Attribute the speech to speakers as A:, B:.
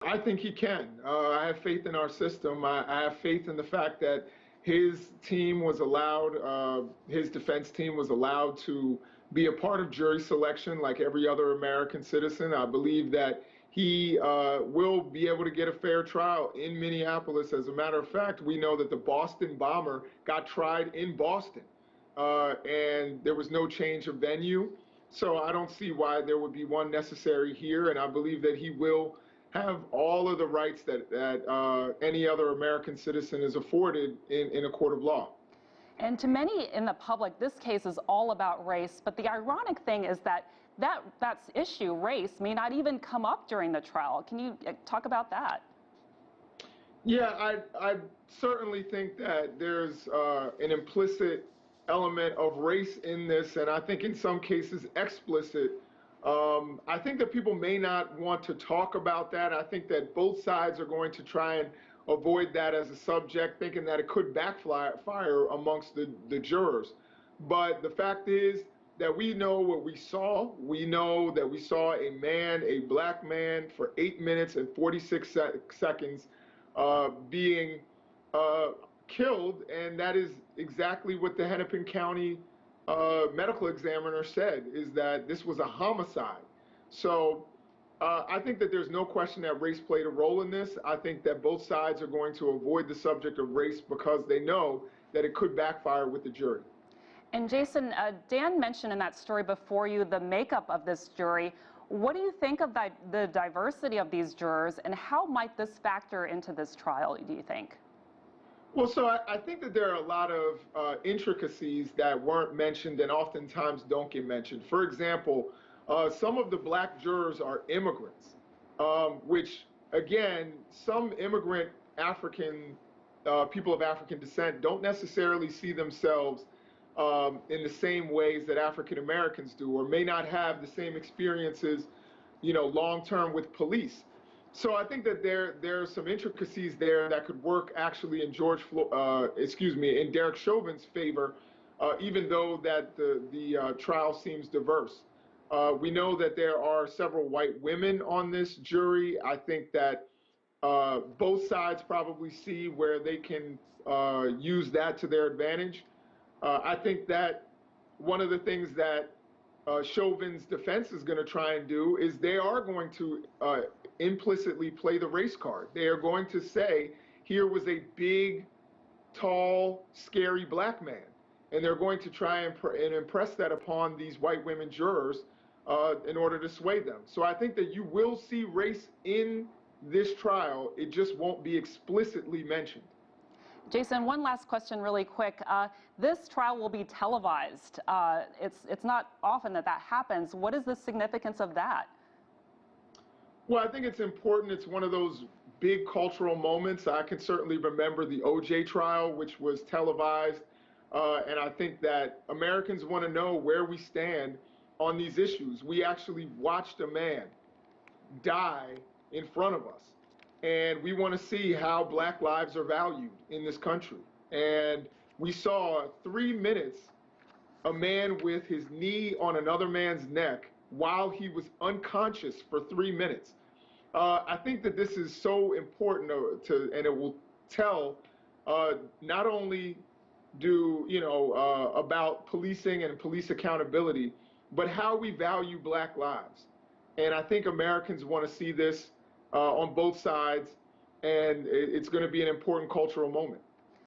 A: I think he can. I have faith in our system. I have faith in the fact that his team was allowed, his defense team was allowed to be a part of jury selection like every other American citizen. I believe that he will be able to get a fair trial in Minneapolis. As a matter of fact, we know that the Boston bomber got tried in Boston, and there was no change of venue. So I don't see why there would be one necessary here, and I believe that he will have all of the rights that any other American citizen is afforded in a court of law.
B: And to many in the public, this case is all about race. But the ironic thing is that issue, race, may not even come up during the trial. Can you talk about that?
A: Yeah, I certainly think that there's an implicit element of race in this, and I think in some cases explicit. I think that people may not want to talk about that. I think that both sides are going to try and avoid that as a subject, thinking that it could backfire amongst the jurors. But the fact is that we know what we saw. We know that we saw a man, a black man, for 8 minutes and 46 seconds being killed, and that is exactly what the Hennepin County medical examiner said, is that this was a homicide. So I think that there's no question that race played a role in this. I think that both sides are going to avoid the subject of race because they know that it could backfire with the jury.
B: And Jason, Dan mentioned in that story before you the makeup of this jury. What do you think of the diversity of these jurors, and how might this factor into this trial, do you think?
A: Well, so I think that there are a lot of intricacies that weren't mentioned and oftentimes don't get mentioned. For example, some of the black jurors are immigrants, which, again, some immigrant people of African descent don't necessarily see themselves in the same ways that African Americans do, or may not have the same experiences, long term with police. So I think that there are some intricacies there that could work actually in in Derek Chauvin's favor, even though that the trial seems diverse. We know that there are several white women on this jury. I think that both sides probably see where they can use that to their advantage. I think that one of the things that Chauvin's defense is going to try and do is they are going to implicitly play the race card. They are going to say, here was a big, tall, scary black man. And they're going to try and impress that upon these white women jurors in order to sway them. So I think that you will see race in this trial. It just won't be explicitly mentioned.
B: Jason, one last question really quick. This trial will be televised. It's not often that happens. What is the significance of that?
A: Well, I think it's important. It's one of those big cultural moments. I can certainly remember the OJ trial, which was televised. And I think that Americans want to know where we stand on these issues. We actually watched a man die in front of us. And we want to see how black lives are valued in this country. And we saw 3 minutes, a man with his knee on another man's neck while he was unconscious for 3 minutes. I think that this is so important and it will tell not only about policing and police accountability, but how we value black lives. And I think Americans want to see this on both sides, and it's going to be an important cultural moment.